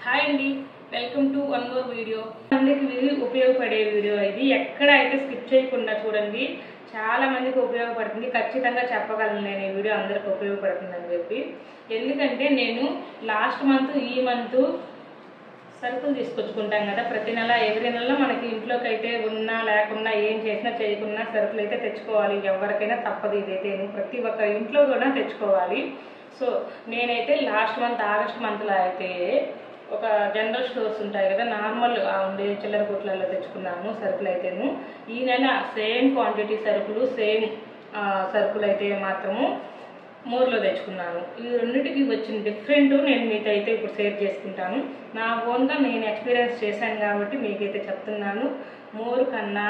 Hi అండి, welcome to one more video. మందికి ఉపయోగపడే వీడియో ఇది. ఎక్కడ అయితే స్కిప్ చేయకుండా చూడండి. చాలా మందికి ఉపయోగపడుతుంది. ఖచ్చితంగా చెప్పగలను నేను ఈ వీడియో అందరికి ఉపయోగపడుతుందని చెప్పి. ఎందుకంటే నేను లాస్ట్ మంత్ ఈ మంత్ సరుకులు తీసుకొచ్చుకుంటాం కదా ప్రతి నెల. ఎవరి నెల మనకి ఇంట్లోకి అయితే ఉన్నా లేకున్నా ఏం చేసినా చేయకున్నా సరుకులు అయితే తెచ్చుకోవాలి. ఎవరికైనా తప్పదు. ఇదైతే ప్రతి ఒక్క ఇంట్లో కూడా తెచ్చుకోవాలి. సో నేనైతే లాస్ట్ మంత్ ఆగస్ట్ మంత్లో అయితే ఒక జనరల్ స్టోర్స్ ఉంటాయి కదా, నార్మల్ ఉండే చిల్లర కొట్లలో తెచ్చుకున్నాను సరుకులు అయితేను. ఈ నెల సేమ్ క్వాంటిటీ సరుకులు సేమ్ సరుకులు అయితే మాత్రము మోర్లో తెచ్చుకున్నాను. ఈ రెండింటికి వచ్చిన డిఫరెంట్ నేను మీతో అయితే ఇప్పుడు షేర్ చేసుకుంటాను. నా ఓన్గా నేను ఎక్స్పీరియన్స్ చేశాను కాబట్టి మీకైతే చెప్తున్నాను. మోర్ కన్నా,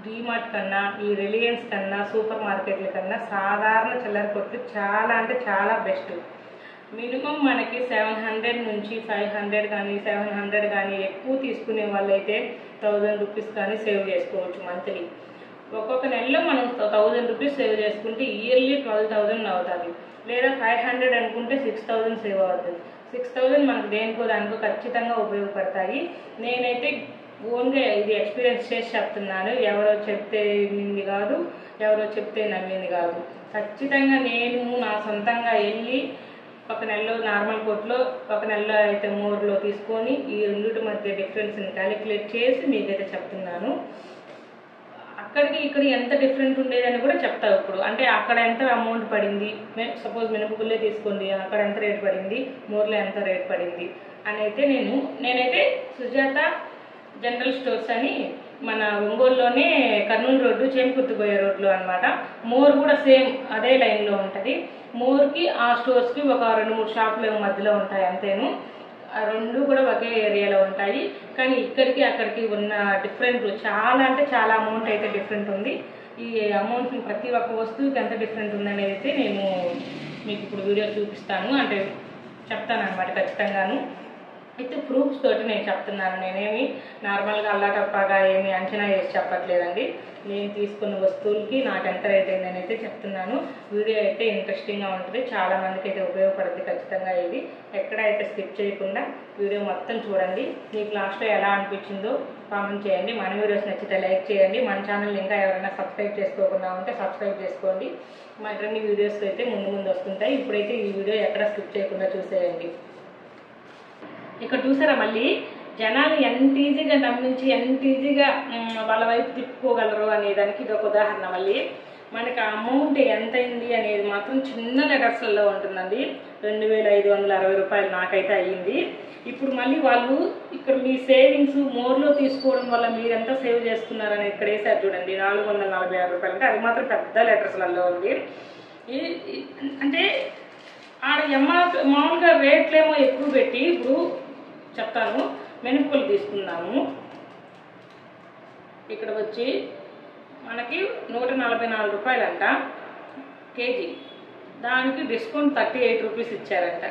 డీమార్ట్ కన్నా, ఈ రిలయన్స్ కన్నా, సూపర్ మార్కెట్ల కన్నా సాధారణ చిల్లర కొట్లు చాలా అంటే చాలా బెస్ట్. మినిమం మనకి 700 నుంచి 500 కానీ 700 కానీ ఎక్కువ తీసుకునే వాళ్ళైతే 1000 రూపీస్ కానీ సేవ్ చేసుకోవచ్చు మంత్లీ. ఒక్కొక్క నెలలో మనం 1000 రూపీస్ సేవ్ చేసుకుంటే ఇయర్లీ 12,000 అవుతుంది. లేదా 500 అనుకుంటే 6,000 సేవ్ అవుతుంది. 6,000 మనకు దేనికో దానికో ఖచ్చితంగా ఉపయోగపడతాయి. నేనైతే ఓన్గా ఇది ఎక్స్పీరియన్స్ చేసి చెప్తున్నాను. ఎవరో చెప్తే వినింది కాదు, ఎవరో చెప్తే నమ్మింది కాదు. ఖచ్చితంగా నేను నా సొంతంగా వెళ్ళి ఒక నెలలో నార్మల్ కోట్లో, ఒక నెలలో అయితే మోర్లో తీసుకొని ఈ రెండింటి మధ్య డిఫరెన్స్ని క్యాలిక్యులేట్ చేసి మీకైతే చెప్తున్నాను. అక్కడికి ఇక్కడ ఎంత డిఫరెంట్ ఉండేదని కూడా చెప్తాను ఇప్పుడు. అంటే అక్కడ ఎంత అమౌంట్ పడింది, సపోజ్ మినపగుళ్ళే తీసుకోండి, అక్కడ ఎంత రేట్ పడింది, మోర్లో ఎంత రేట్ పడింది అని అయితే నేనైతే సుజాత జనరల్ స్టోర్స్ అని మన ఒంగోలులోనే కర్నూలు రోడ్డు చేమకుర్తిపోయే రోడ్లో అనమాట. మోర్ కూడా సేమ్ అదే లైన్లో ఉంటుంది. మోర్కి ఆ స్టోర్స్కి ఒక 2-3 షాపులు మధ్యలో ఉంటాయి అంతేను. ఆ రెండు కూడా ఒకే ఏరియాలో ఉంటాయి. కానీ ఇక్కడికి అక్కడికి ఉన్న డిఫరెంట్ చాలా అంటే చాలా అమౌంట్ అయితే డిఫరెంట్ ఉంది. ఈ అమౌంట్ ప్రతి ఒక్క వస్తువుకి ఎంత డిఫరెంట్ ఉందనేది అయితే నేను మీకు ఇప్పుడు వీడియో చూపిస్తాను, అంటే చెప్తాను అనమాట ఖచ్చితంగాను. అయితే ప్రూఫ్స్ తోటి నేను చెప్తున్నాను. నేనేమి నార్మల్గా అల్లాటప్పగా ఏమి అంచనా వేసి చెప్పట్లేదండి. నేను తీసుకున్న వస్తువులకి నాకు ఎంత రేట్ అయిందని అయితే చెప్తున్నాను. వీడియో అయితే ఇంట్రెస్టింగ్గా ఉంటుంది, చాలా మందికి అయితే ఉపయోగపడుతుంది ఖచ్చితంగా. ఇది ఎక్కడైతే స్కిప్ చేయకుండా వీడియో మొత్తం చూడండి. మీకు లాస్ట్లో ఎలా అనిపించిందో కామెంట్ చేయండి. మన వీడియోస్ నచ్చితే లైక్ చేయండి. మన ఛానల్ ఇంకా ఎవరైనా సబ్స్క్రైబ్ చేసుకోకుండా ఉంటే సబ్స్క్రైబ్ చేసుకోండి. మరిన్ని వీడియోస్ అయితే ముందు వస్తుంటాయి. ఇప్పుడైతే ఈ వీడియో ఎక్కడ స్కిప్ చేయకుండా చూసేయండి. ఇక్కడ చూసారా మళ్ళీ జనాలు ఎంత ఈజీగా నమ్మించి ఎంత ఈజీగా వాళ్ళ వైపు తిప్పుకోగలరు అనేదానికి ఇది ఒక ఉదాహరణ. మళ్ళీ మనకి అమౌంట్ ఎంత అయింది అనేది మాత్రం చిన్న లెటర్స్లలో ఉంటుందండి. 2,560 రూపాయలు నాకైతే అయ్యింది. ఇప్పుడు మళ్ళీ వాళ్ళు ఇక్కడ మీ సేవింగ్స్ మోర్లో తీసుకోవడం వల్ల మీరు ఎంత సేవ్ చేసుకున్నారని ఇక్కడ వేసారు చూడండి, 446 రూపాయలు. అంటే అది మాత్రం పెద్ద లెటర్స్లలో ఉంది. అంటే ఆడ మామూలుగా రేట్లేమో ఎక్కువ పెట్టి, ఇప్పుడు చెప్తాను. మినపగుళ్ళు తీసుకున్నాము. ఇక్కడ వచ్చి మనకి 144 రూపాయలంట కేజీ. దానికి డిస్కౌంట్ 38 రూపీస్ ఇచ్చారంట.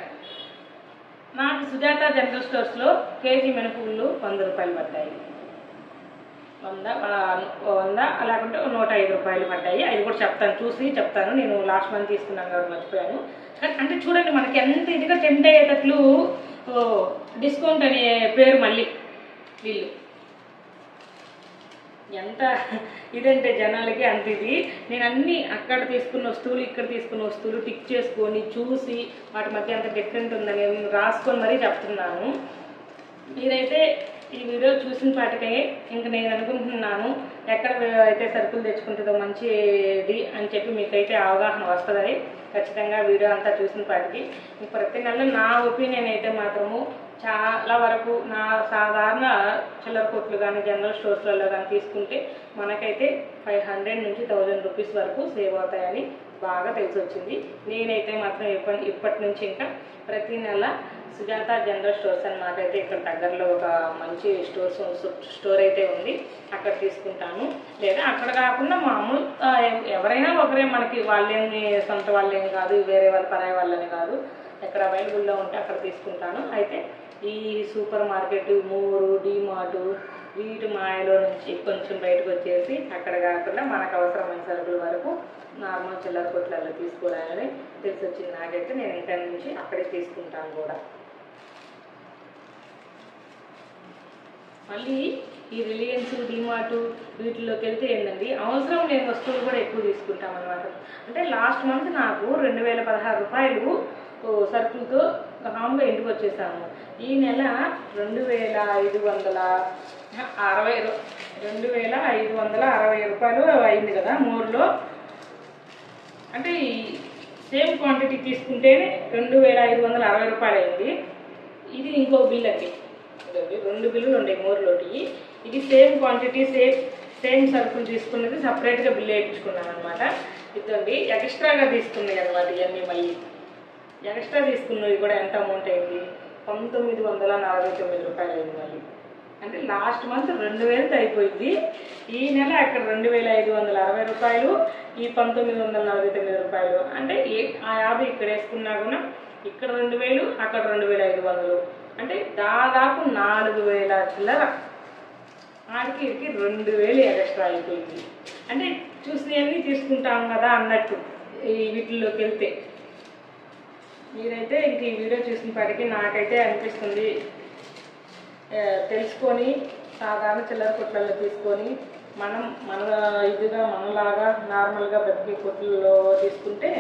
నాకు సుజాత జనరల్ స్టోర్స్లో కేజీ మినపగుళ్ళు 100 రూపాయలు పడ్డాయి. 100 అలాగంటే 105 రూపాయలు పడ్డాయి. అది కూడా చెప్తాను, చూసి చెప్తాను. నేను లాస్ట్ మంత్ తీసుకున్నాను కాబట్టి మర్చిపోయాను. అంటే చూడండి మనకి ఎంత ఇదిగా టెంప్ట్ అయ్యేటట్లు డిస్కౌంట్ అనే పేరు మళ్ళీ వీళ్ళు ఎంత ఇదంటే జనాలకి అంత ఇది. నేను అన్నీ అక్కడ తీసుకున్న వస్తువులు ఇక్కడ తీసుకున్న వస్తువులు టిక్ చేసుకొని చూసి వాటి మధ్య ఎంత డిఫరెంట్ ఉందని రాసుకొని మరీ చెప్తున్నాను. మీరైతే ఈ వీడియో చూసిన పాటికే ఇంక నేను అనుకుంటున్నాను ఎక్కడ అయితే సరుకులు తెచ్చుకుంటుందో మంచిది అని చెప్పి మీకైతే అవగాహన వస్తుంది. ఖచ్చితంగా వీడియో అంతా చూసిన పాటికి ప్రతి నెల నా ఒపీనియన్ అయితే మాత్రము చాలా వరకు నా సాధారణ చిల్లర కొట్లు కానీ జనరల్ స్టోర్స్లలో కానీ తీసుకుంటే మనకైతే 500 నుంచి 1000 రూపీస్ వరకు సేవ్ అవుతాయని బాగా తెలిసి వచ్చింది. నేనైతే మాత్రం ఇప్పటి నుంచి ఇంకా ప్రతి నెల సుజాత జనరల్ స్టోర్స్ అని మాకైతే ఇక్కడ దగ్గరలో ఒక మంచి స్టోర్ అయితే ఉంది, అక్కడ తీసుకుంటాను. లేదా అక్కడ కాకుండా మామూలు ఎవరైనా ఒకరే, మనకి వాళ్ళేమి సొంత వాళ్ళేమి కాదు, వేరే వాళ్ళ పరాయి వాళ్ళని కాదు, ఎక్కడ అవైలబుల్లో ఉంటే అక్కడ తీసుకుంటాను. అయితే ఈ సూపర్ మార్కెట్, మోరు, డీమార్ట్ వీటి మాయలో నుంచి కొంచెం బయటకు వచ్చేసి అక్కడ కాకుండా మనకు అవసరమైన సరుకుల వరకు నార్మల్ చిల్లర కొట్లలో తీసుకోవాలని తెలిసి వచ్చింది నాకైతే. నేను ఇక్కడ నుంచి అక్కడే తీసుకుంటాను కూడా. మళ్ళీ ఈ రిలయన్స్, డిమార్ట్ వీటిలోకి వెళ్తే ఏంటండి అవసరం లేని వస్తువులు కూడా ఎక్కువ తీసుకుంటాం అన్నమాట. అంటే లాస్ట్ మంత్ నాకు 2016 రూపాయలు సరుకులతో హామ్గా ఇంటికి వచ్చేసాము. ఈ నెల 2560 రూపాయలు అయింది కదా మోర్లో. అంటే సేమ్ క్వాంటిటీ తీసుకుంటే 2560 రూపాయలు అయింది. ఇది ఇంకో బిల్ అండి, 2 బిల్లులు ఉంటాయి మోర్లోటి. ఇది సేమ్ క్వాంటిటీ సేమ్ సరుకులు తీసుకున్నది సపరేట్గా బిల్ వేయించుకున్నాను అనమాట. ఇదండి ఎక్స్ట్రాగా తీసుకున్నాయి అనమాట. ఇవన్నీ మళ్ళీ ఎక్స్ట్రా తీసుకున్నవి కూడా ఎంత అమౌంట్ అయింది, 1949 రూపాయలు అయింది మళ్ళీ. అంటే లాస్ట్ మంత్ 2000 అయిపోయింది. ఈ నెల అక్కడ 2560 రూపాయలు, ఈ 1949 రూపాయలు. అంటే ఆ 50 ఇక్కడ వేసుకున్నా కూడా ఇక్కడ 2000, అక్కడ 2500. అంటే దాదాపు 4000 చిల్లర. ఆడికి ఇడికి 2000 ఎక్స్ట్రా అయిపోయింది. అంటే చూసినవన్నీ తీసుకుంటాం కదా అన్నట్టు ఈ వీటిల్లోకి వెళ్తే. మీరైతే ఇంక ఈ వీడియో చూసినప్పటికీ నాకైతే అనిపిస్తుంది, తెలుసుకొని సాధారణ చిల్లర కొట్లలో తీసుకొని మన ఇదిగా మనలాగా నార్మల్గా బ్రతికే కొట్లలో తీసుకుంటే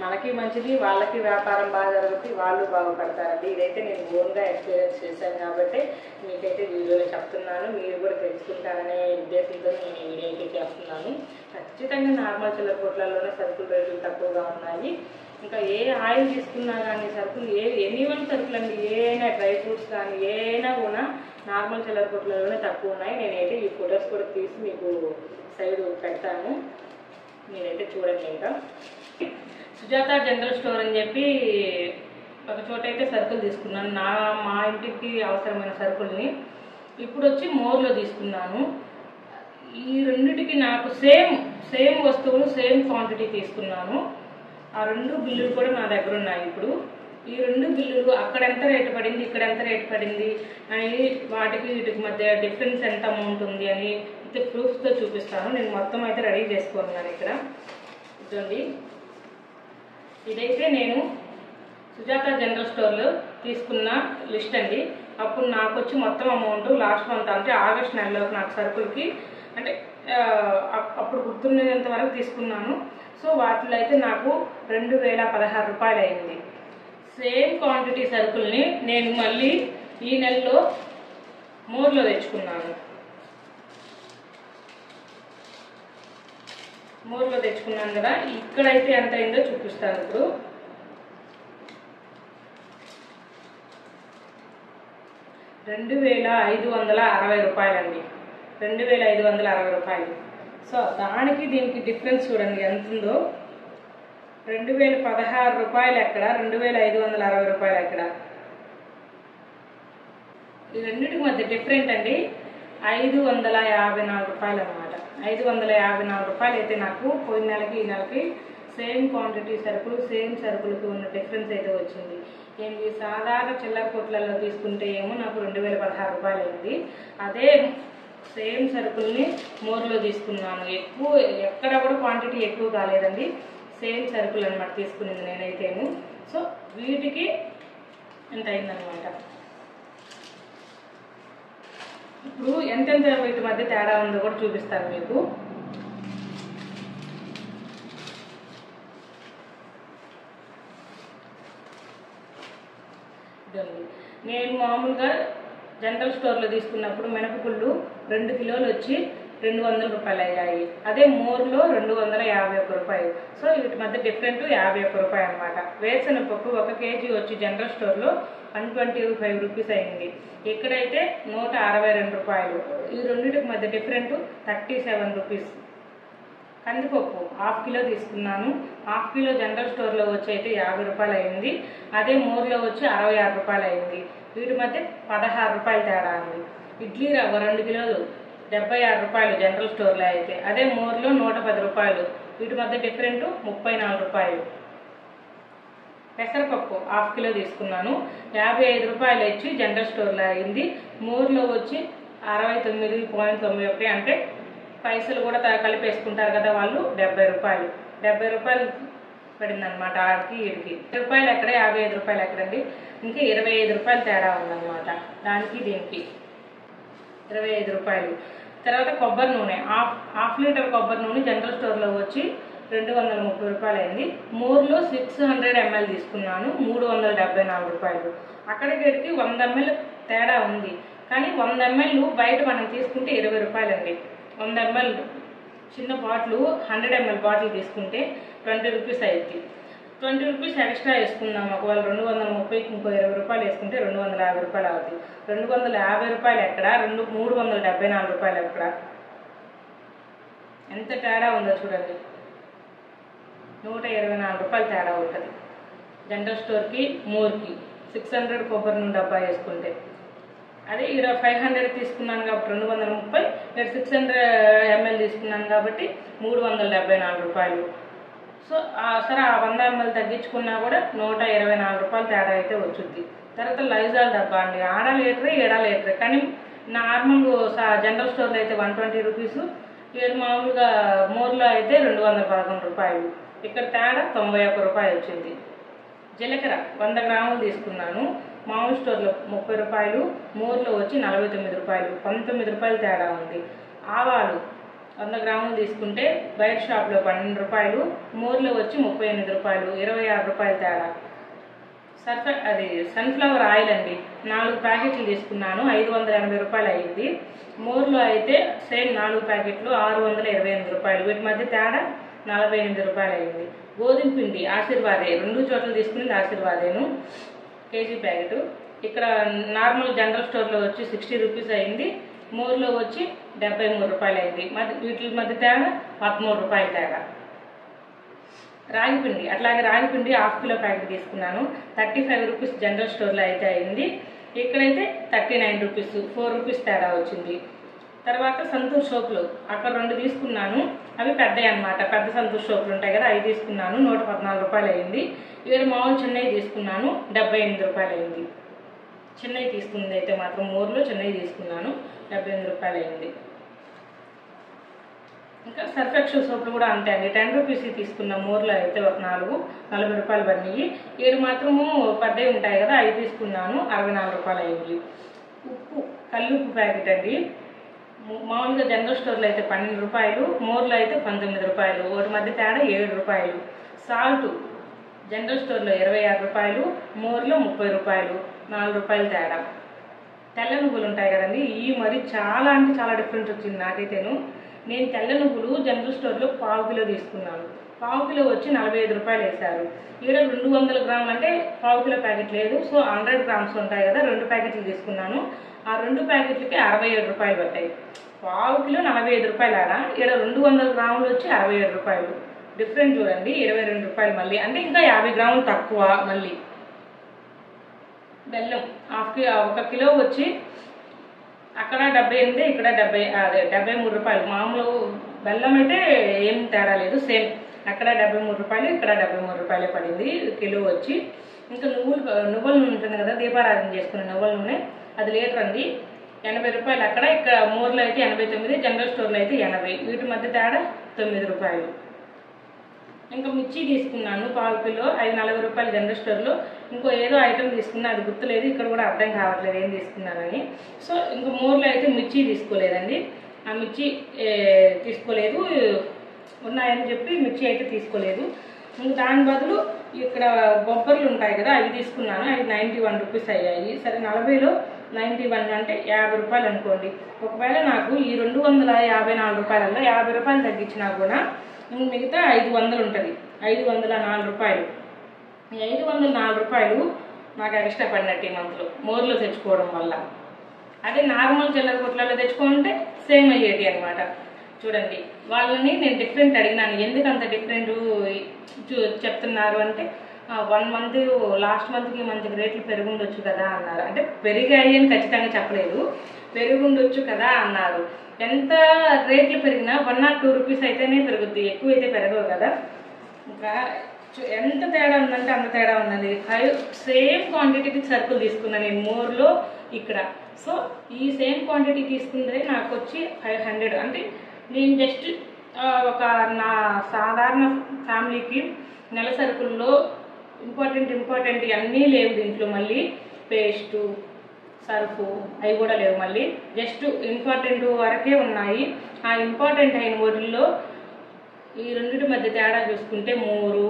మనకి మంచిది, వాళ్ళకి వ్యాపారం బాగా జరుగుతుంది, వాళ్ళు బాగుపడతారండి. ఇదైతే నేను ఓన్గా ఎక్స్పీరియన్స్ చేశాను కాబట్టి మీకైతే వీడియోలో చెప్తున్నాను. మీరు కూడా తెలుసుకుంటారనే ఉద్దేశంతో నేను ఈ వీడియో అయితే చేస్తున్నాను. ఖచ్చితంగా నార్మల్ చిల్లర కొట్లలోనే సరుకుల రేట్లు తక్కువగా ఉన్నాయి. ఇంకా ఏ ఆయిల్ తీసుకున్నా కానీ సరుకులు ఎనీవన్ సరుకులు అండి, ఏమైనా డ్రై ఫ్రూట్స్ కానీ ఏమైనా కూడా నార్మల్ చిల్లర కొట్లలోనే తక్కువ ఉన్నాయి. నేనైతే ఈ ఫొటోస్ కూడా తీసి మీకు సైడ్ పెడతాను, మీరైతే చూడండి. ఇంకా సుజాత జనరల్ స్టోర్ అని చెప్పి ఒక చోట అయితే సరుకులు తీసుకున్నాను, మా ఇంటికి అవసరమైన సరుకుల్ని. ఇప్పుడు వచ్చి మోర్లో తీసుకున్నాను. ఈ రెండింటికి నాకు సేమ్ వస్తువులు సేమ్ క్వాంటిటీ తీసుకున్నాను. ఆ 2 బిల్లులు కూడా నా దగ్గర ఉన్నాయి. ఇప్పుడు ఈ 2 బిల్లులు అక్కడ ఎంత రేటు పడింది, ఇక్కడ ఎంత రేటు పడింది అని, వాటికి వీటికి మధ్య డిఫరెన్స్ ఎంత అమౌంట్ ఉంది అని అయితే ప్రూఫ్స్తో చూపిస్తాను. నేను మొత్తం అయితే రెడీ చేసుకున్నాను ఇక్కడ. ఇదండి, ఇదైతే నేను సుజాత జనరల్ స్టోర్లో తీసుకున్న లిస్ట్ అండి. అప్పుడు నాకు వచ్చి మొత్తం అమౌంట్ లాస్ట్ మంత్ అంటే ఆగస్ట్ నెలలోకి నాకు సరుకులకి అంటే అప్పుడు గుర్తున్నంత వరకు తీసుకున్నాను. సో వాటిలో అయితే నాకు 2016 రూపాయలు అయింది. సేమ్ క్వాంటిటీ సరుకుల్ని నేను మళ్ళీ ఈ నెలలో మోర్లో తెచ్చుకున్నాను. మోర్లో తెచ్చుకున్నాను కదా, ఇక్కడైతే ఎంత అయిందో చూపిస్తాను. ఇప్పుడు 2560 రూపాయలండి, 2560 రూపాయలు. సో దానికి దీనికి డిఫరెన్స్ చూడండి ఎంత ఉందో. 2016 రూపాయలు ఎక్కడ, 2560 రూపాయలు ఎక్కడ. ఈ రెండింటికి మధ్య డిఫరెంట్ అండి 554 రూపాయలు అనమాట. 554 రూపాయలు అయితే నాకు పోయిన నెలకి ఈ నెలకి సేమ్ క్వాంటిటీ సరుకులు సేమ్ సరుకులకి ఉన్న డిఫరెన్స్ అయితే వచ్చింది. ఏంటి, సాధారణ చిల్లర కొట్లలో తీసుకుంటే ఏమో నాకు 2016 రూపాయలు అయింది. అదే సేమ్ సరుకుల్ని మోర్లో తీసుకున్నాను. ఎక్కడ కూడా క్వాంటిటీ ఎక్కువ కాలేదండి, సేమ్ సరుకులు అనమాట తీసుకునేది నేనైతేను. సో వీటికి ఎంత అయిందనమాట. ఇప్పుడు ఎంతెంత వీటి మధ్య తేడా ఉందో కూడా చూపిస్తాను మీకు. నేను మామూలుగా జనరల్ స్టోర్లో తీసుకున్నప్పుడు మినపగుళ్ళు 2 కిలోలు వచ్చి 200 రూపాయలు అయ్యాయి. అదే మోర్లో 251 రూపాయలు. సో వీటి మధ్య డిఫరెంట్ 51 రూపాయలు అనమాట. వేరుశనగపప్పు 1 కేజీ వచ్చి జనరల్ స్టోర్లో 125 రూపీస్ అయింది, ఇక్కడైతే 162 రూపాయలు. ఈ రెండింటికి మధ్య డిఫరెంట్ 37 రూపీస్. కందిపప్పు 1/2 కిలో తీసుకున్నాను. 1/2 కిలో జనరల్ స్టోర్లో వచ్చి అయితే 50 రూపాయలు అయింది, అదే మోర్లో వచ్చి 66 రూపాయలు అయింది. వీటి మధ్య 16 రూపాయలు తేడా ఉంది. ఇడ్లీ రవ్వ 2 కిలోలు 76 రూపాయలు జనరల్ స్టోర్లో అయితే, అదే మోర్లో 110 రూపాయలు. వీటి మధ్య డిఫరెంట్ 34 రూపాయలు. పెసరపప్పు 1/2 కిలో తీసుకున్నాను, 55 రూపాయలు వచ్చి జనరల్ స్టోర్లో అయింది, మోర్లో వచ్చి 69.91. అంటే పైసలు కూడా కలిపేసుకుంటారు కదా వాళ్ళు, 70 రూపాయలు. 70 రూపాయలు పడింది అనమాట ఆడికి ఈడికి. 20 రూపాయలు ఎక్కడ, 55 రూపాయలు ఎక్కడండి. ఇంకా 25 రూపాయలు తేడా ఉందన్నమాట దానికి దీనికి. 25 రూపాయలు. తర్వాత కొబ్బరి నూనె హాఫ్ లీటర్ కొబ్బరి నూనె జనరల్ స్టోర్లో వచ్చి 230 రూపాయలు అయింది. మోర్లో 600 ml తీసుకున్నాను, 374 రూపాయలు. అక్కడికి 100 ml తేడా ఉంది, కానీ 100 ml బయట మనం తీసుకుంటే 20 రూపాయలు అండి. 100 ml చిన్న బాటిల్ 100 ml బాటిల్ తీసుకుంటే 20 రూపీస్ అయింది. 20 రూపీస్ ఎక్స్ట్రా వేసుకున్నాం. ఒకవేళ 230కి ఇంకో 20 రూపాయలు వేసుకుంటే 250 రూపాయలు అవుతుంది. 250 రూపాయలు ఎక్కడ, 374 రూపాయలు ఎక్కడ, ఎంత తేడా ఉందో చూడండి. 124 రూపాయలు తేడా ఉంటుంది జనరల్ స్టోర్కి మోర్కి. 600 కొబ్బరి నూనె డబ్బా వేసుకుంటే అదే ఇక్కడ 500 తీసుకున్నాను కాబట్టి 230, ఇక్కడ 600 ml తీసుకున్నాను కాబట్టి 374 రూపాయలు. సో సరే ఆ 100 ml తగ్గించుకున్నా కూడా 124 రూపాయలు తేడా అయితే వచ్చుద్ది. తర్వాత లైజాల్ డబ్బా అండి, 6 లీటరే 7 లీటరే, కానీ నార్మల్ జనరల్ స్టోర్లో అయితే 120 రూపీస్, ఇక్కడ మామూలుగా మోర్లో అయితే 211 రూపాయలు. ఇక్కడ తేడా 91 రూపాయలు వచ్చింది. జీలకర్ర 100 గ్రాములు తీసుకున్నాను, మామూలు స్టోర్లో 30 రూపాయలు, మోర్లో వచ్చి 49 రూపాయలు, 19 రూపాయలు తేడా ఉంది. ఆవాలు 100 గ్రాములు తీసుకుంటే బయట షాప్లో 12 రూపాయలు, మోర్లో వచ్చి 38 రూపాయలు, 26 రూపాయలు తేడా. సన్ఫ్లవర్ ఆయిల్ అండి, 4 ప్యాకెట్లు తీసుకున్నాను, 580 రూపాయలు అయ్యింది. మోర్లో అయితే సేమ్ 4 ప్యాకెట్లు 628 రూపాయలు, వీటి మధ్య తేడా 48 రూపాయలు అయింది. గోధుమ పిండి ఆశీర్వాదే, 2 చోట్ల తీసుకునేది ఆశీర్వాదేను, కేజీ ప్యాకెట్. ఇక్కడ నార్మల్ జనరల్ స్టోర్లో వచ్చి 60 రూపీస్ అయింది, మోర్లో వచ్చి 73 రూపాయలు అయింది. వీటి మధ్య తేడా 13 రూపాయలు తేడా. రాగిపిండి అట్లాగే రాగిపిండి ½ కిలో ప్యాకెట్ తీసుకున్నాను, 35 రూపీస్ జనరల్ స్టోర్లో అయితే అయింది, ఇక్కడైతే 39 రూపీస్, 4 రూపీస్ తేడా వచ్చింది. తర్వాత సంతూర్ సోపులు అక్కడ 2 తీసుకున్నాను, అవి పెద్దవి అనమాట, పెద్ద సంతూర్ సోపులు ఉంటాయి కదా, అవి తీసుకున్నాను, 114 రూపాయలు అయింది. ఇక్కడ మామూలు చెన్నై తీసుకున్నాను, 78 రూపాయలు అయింది. చెన్నై తీసుకుంది అయితే మాత్రం మోర్లో చెన్నై తీసుకున్నాను, 78 రూపాయలు అయింది. ఇంకా సర్ఫ్ ఎక్సెల్ సోపులు కూడా అంతే అండి, 10 రూపీస్ తీసుకున్నాం, మోర్లో అయితే ఒక 40 రూపాయలు పడినాయి. ఏడు మాత్రము పెద్దవి ఉంటాయి కదా, అవి తీసుకున్నాను, 64 రూపాయలు అయింది. ఉప్పు కల్లుప్పు ప్యాకెట్ అండి, మామూలుగా జనరల్ స్టోర్లో అయితే 12 రూపాయలు, మోర్లో అయితే 19 రూపాయలు, వాటి మధ్య తేడా 7 రూపాయలు. సాల్ట్ జనరల్ స్టోర్లో 26 రూపాయలు, మోర్లో 30 రూపాయలు, 4 రూపాయలు తేడా. తెల్ల నువ్వులు ఉంటాయి కదండి, ఇవి మరి చాలా అంటే చాలా డిఫరెన్స్ వచ్చింది నాకైతేను. నేను తెల్ల నువ్వులు జనరల్ స్టోర్లో 1/4 కిలో తీసుకున్నాను, 1/4 కిలో వచ్చి 45 రూపాయలు వేశారు. ఇక్కడ 200 గ్రాములు అంటే 1/4 కిలో ప్యాకెట్ లేదు, సో 100 గ్రామ్స్ ఉంటాయి కదా, 2 ప్యాకెట్లు తీసుకున్నాను, ఆ 2 ప్యాకెట్లకి 67 రూపాయలు పట్టాయి. 1/4 కిలో 45 రూపాయలు ఆడ, ఇక్కడ 200 గ్రాములు వచ్చి 67 రూపాయలు, డిఫరెంట్ చూడండి, 22 రూపాయలు మళ్ళీ, అంటే ఇంకా 50 గ్రాములు తక్కువ. మళ్ళీ బెల్లం 1 కిలో వచ్చి అక్కడ 78, ఇక్కడ 73 రూపాయలు. మామూలు బెల్లం అయితే ఏం తేడా లేదు, సేమ్, అక్కడ 73 రూపాయలు, ఇక్కడ 73 రూపాయలే పడింది కిలో వచ్చి. ఇంకా నువ్వుల నూనె ఉంటుంది కదా, దీపారాధన చేసుకునే నువ్వుల నూనె, అది లీటర్ అండి, 80 రూపాయలు అక్కడ, ఇక్కడ మోర్లో అయితే 89, జనరల్ స్టోర్లో అయితే 80, వీటి మధ్య తేడా 9 రూపాయలు. ఇంకా మిర్చి తీసుకున్నాను 1/4 కిలో, 40 రూపాయలు జనరల్ స్టోర్లో. ఇంకో ఏదో ఐటెం తీసుకున్నా, అది గుర్తులేదు, ఇక్కడ కూడా అర్థం కావట్లేదు ఏం తీసుకున్నానని. సో ఇంకా మోర్లో అయితే మిర్చి తీసుకోలేదండి, ఆ మిర్చి తీసుకోలేదు, ఉన్నాయని చెప్పి మిర్చి అయితే తీసుకోలేదు. ఇంకా దాని బదులు ఇక్కడ బొబ్బర్లు ఉంటాయి కదా, అవి తీసుకున్నాను, అవి 91 రూపీస్ అయ్యాయి. సరే 40లో 91 అంటే 50 రూపాయలు అనుకోండి. ఒకవేళ నాకు ఈ 254 రూపాయలలో 50 రూపాయలు తగ్గించినా కూడా మిగతా 500 ఉంటుంది, 504 రూపాయలు. ఈ 504 రూపాయలు నాకు ఎక్స్ట్రా పడినట్టు ఈ మంత్లో మోర్లో తెచ్చుకోవడం వల్ల. అదే నార్మల్ చిల్లర కొట్లలో తెచ్చుకుంటే సేమ్ అయ్యేటి అనమాట. చూడండి, వాళ్ళని నేను డిఫరెంట్ అడిగినాను, ఎందుకు అంత డిఫరెంట్ చెప్తున్నారు అంటే 1 మంత్ లాస్ట్ మంత్కి మంత్కి రేట్లు పెరుగుండొచ్చు కదా అన్నారు. అంటే పెరిగాయి అని ఖచ్చితంగా చెప్పలేదు, పెరుగుండొచ్చు కదా అన్నారు. ఎంత రేట్లు పెరిగినా 1 or 2 రూపీస్ అయితేనే పెరుగుద్ది, ఎక్కువైతే పెరగవు కదా. ఇంకా ఎంత తేడా ఉందంటే అంత తేడా ఉందండి. సేమ్ క్వాంటిటీకి సరుకులు తీసుకున్నాను నేను మోర్లో ఇక్కడ. సో ఈ సేమ్ క్వాంటిటీ తీసుకుంటే నాకు వచ్చి 500. అంటే నేను జస్ట్ ఒక నా సాధారణ ఫ్యామిలీకి నెల సరుకుల్లో ఇంపార్టెంట్ అన్నీ లేవు దీంట్లో. మళ్ళీ పేస్టు, సర్ఫు అవి కూడా లేవు. మళ్ళీ జస్ట్ ఇంపార్టెంట్ వరకే ఉన్నాయి. ఆ ఇంపార్టెంట్ అయిన వాటిల్లో ఈ రెండింటి మధ్య తేడా చూసుకుంటే మోరు,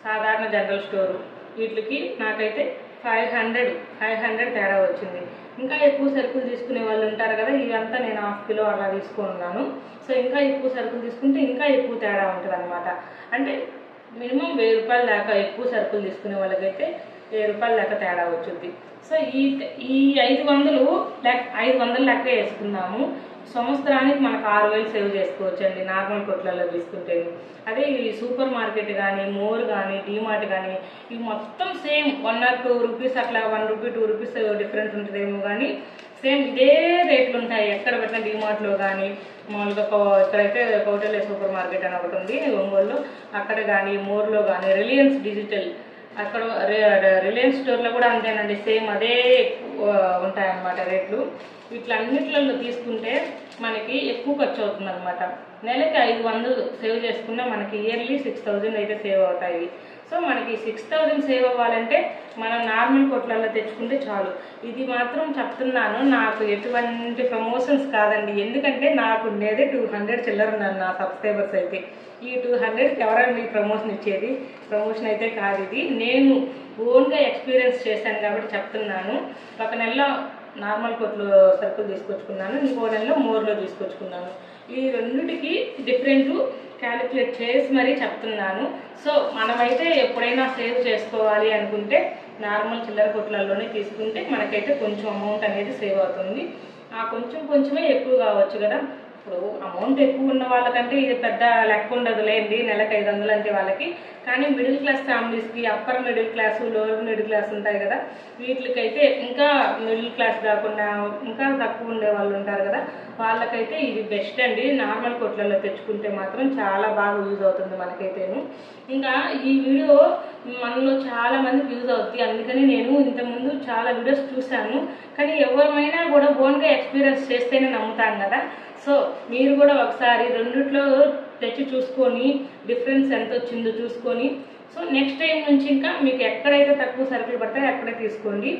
సాధారణ జనరల్ స్టోరు, వీటికి నాకైతే 500 తేడా వచ్చింది. ఇంకా ఎక్కువ సరుకులు తీసుకునే వాళ్ళు ఉంటారు కదా, ఇవంతా నేను 1/2 కిలో అలా తీసుకున్నాను. సో ఇంకా ఎక్కువ సరుకులు తీసుకుంటే ఇంకా ఎక్కువ తేడా ఉంటుంది అనమాట. అంటే మినిమం 1000 రూపాయల దాకా ఎక్కువ సరుకులు తీసుకునే వాళ్ళకైతే 1000 రూపాయల దాకా తేడా వచ్చుద్ది. సో ఈ 500 లెక్క వేసుకున్నాము. సంవత్సరానికి మనకు 6000 సేవ్ చేసుకోవచ్చు అండి నార్మల్ కొట్లలో తీసుకుంటే. అదే ఈ సూపర్ మార్కెట్ కానీ, మోర్ కానీ, డీమార్ట్ కానీ ఇవి మొత్తం సేమ్ 1 or 2 రూపీస్ అట్లా 1 రూపీ 2 రూపీస్ డిఫరెన్స్ ఉంటుందేమో కానీ సేమ్ ఇదే రేట్లు ఉంటాయి ఎక్కడ పెట్టిన. డీమార్ట్లో కానీ మామూలుగా ఇక్కడైతే కోటలే సూపర్ మార్కెట్ అని ఒకటి ఉంది ఒంగోలులో, అక్కడ కానీ మోర్లో కానీ, రిలయన్స్ డిజిటల్ అక్కడ రిలయన్స్ స్టోర్లో కూడా అంతేనండి, సేమ్ అదే ఉంటాయన్నమాట రేట్లు. వీటిలన్నిట్లలో తీసుకుంటే మనకి ఎక్కువ ఖర్చు అవుతుంది అనమాట. నెలకి 500 సేవ్ చేసుకున్నా మనకి ఇయర్లీ 6000 అయితే సేవ్ అవుతాయి. సో మనకి 6000 సేవ్ అవ్వాలంటే మనం నార్మల్ కొట్లలో తెచ్చుకుంటే చాలు. ఇది మాత్రం చెప్తున్నాను, నాకు ఎటువంటి ప్రమోషన్స్ కాదండి. ఎందుకంటే నాకు ఉండేది 200 చిల్లర ఉన్నారు నా సబ్స్క్రైబర్స్ అయితే. ఈ 200కి ఎవరైనా మీకు ప్రమోషన్ ఇచ్చేది? ప్రమోషన్ అయితే కాదు. ఇది నేను ఓన్గా ఎక్స్పీరియన్స్ చేశాను కాబట్టి చెప్తున్నాను. ఒక నెలలో నార్మల్ కొట్లు సరుకులు తీసుకొచ్చుకున్నాను, ఇంకో నెలలో మోర్లో తీసుకొచ్చుకున్నాను. ఈ రెండింటికి డిఫరెంట్ క్యాలిక్యులేట్ చేసి మరీ చెప్తున్నాను. సో మనమైతే ఎప్పుడైనా సేవ్ చేసుకోవాలి అనుకుంటే నార్మల్ చిల్లర కొట్లలోనే తీసుకుంటే మనకైతే కొంచెం అమౌంట్ అనేది సేవ్ అవుతుంది. ఆ కొంచెమే ఎక్కువ కావచ్చు కదా. ఇప్పుడు అమౌంట్ ఎక్కువ ఉన్న వాళ్ళకంటే ఇది పెద్ద లెక్క ఉండదు లేండి, నెలకు 500 అంటే వాళ్ళకి. కానీ మిడిల్ క్లాస్ ఫ్యామిలీస్కి, upper middle class, lower middle class ఉంటాయి కదా, వీటికైతే ఇంకా మిడిల్ క్లాస్ కాకుండా ఇంకా తక్కువ ఉండే వాళ్ళు ఉంటారు కదా, వాళ్ళకైతే ఇది బెస్ట్ అండి. నార్మల్ కొట్లలో తెచ్చుకుంటే మాత్రం చాలా బాగా యూజ్ అవుతుంది మనకైతేను. ఇంకా ఈ వీడియో మనలో చాలా మందికి యూజ్ అవుతుంది. అందుకని నేను ఇంతకుముందు చాలా వీడియోస్ చూశాను, కానీ ఎవరైనా కూడా ఓన్గా ఎక్స్పీరియన్స్ చేస్తేనే నమ్ముతాను కదా. సో మీరు కూడా ఒకసారి రెండిట్లో తెచ్చి చూసుకొని డిఫరెన్స్ ఎంత వచ్చిందో చూసుకొని, సో నెక్స్ట్ టైం నుంచి ఇంకా మీకు ఎక్కడైతే తక్కువ సరుకులు పడతాయో అక్కడే తీసుకోండి.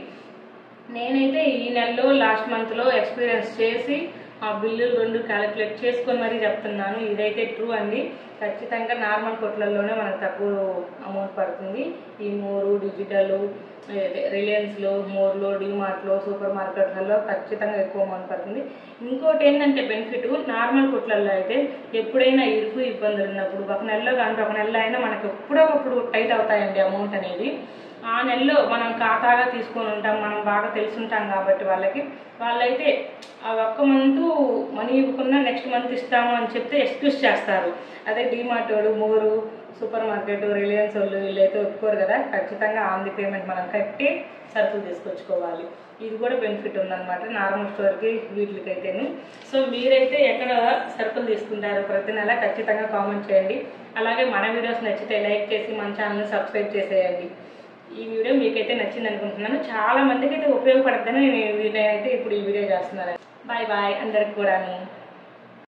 నేనైతే ఈ నెలలో లాస్ట్ మంత్లో ఎక్స్పీరియన్స్ చేసి ఆ బిల్లులు 2 క్యాలిక్యులేట్ చేసుకొని మరీ చెప్తున్నాను. ఇదైతే ట్రూ అండి. ఖచ్చితంగా నార్మల్ కొట్లలోనే మనకు తక్కువ అమౌంట్ పడుతుంది. ఈ మోరు, డిజిటల్, రిలయన్స్లో, మోర్లో, డీమార్ట్లో, సూపర్ మార్కెట్లలో ఖచ్చితంగా ఎక్కువ అమౌంట్ పడుతుంది. ఇంకోటి ఏంటంటే బెనిఫిట్, నార్మల్ కొట్లలో అయితే ఎప్పుడైనా ఇబ్బందులు ఉన్నప్పుడు ఒక నెలలో కానీ ఒక నెలలో అయినా మనకు ఎప్పుడొకప్పుడు టైట్ అవుతాయండి అమౌంట్ అనేది. ఆ నెలలో మనం ఖాతాగా తీసుకొని ఉంటాం, మనం బాగా తెలుసుంటాం కాబట్టి వాళ్ళైతే ఆ ఒక్క మంత్ మనీ ఇవ్వకుండా నెక్స్ట్ మంత్ ఇస్తాము అని చెప్తే ఎక్స్క్యూజ్ చేస్తారు. అదే డీమార్ట్ వాడు, మోరు, సూపర్ మార్కెట్, రిలయన్స్ వాళ్ళు వీళ్ళైతే ఒప్పుకోరు కదా. ఖచ్చితంగా ఆన్ ది పేమెంట్ మనం కట్టి సరుకులు తీసుకొచ్చుకోవాలి. ఇది కూడా బెనిఫిట్ ఉందన్నమాట నార్మల్ స్టోర్కి వీటికైతేను. సో మీరైతే ఎక్కడ సరుకులు తీసుకుంటారు ప్రతి నెల ఖచ్చితంగా కామెంట్ చేయండి. అలాగే మన వీడియోస్ నచ్చితే లైక్ చేసి మన ఛానల్ని సబ్స్క్రైబ్ చేసేయండి. ఈ వీడియో మీకైతే నచ్చింది అనుకుంటున్నాను. చాలా మందికి అయితే ఉపయోగపడుతుందని నేనైతే ఇప్పుడు ఈ వీడియో చేస్తున్నాను. బాయ్ అందరికి కూడాను.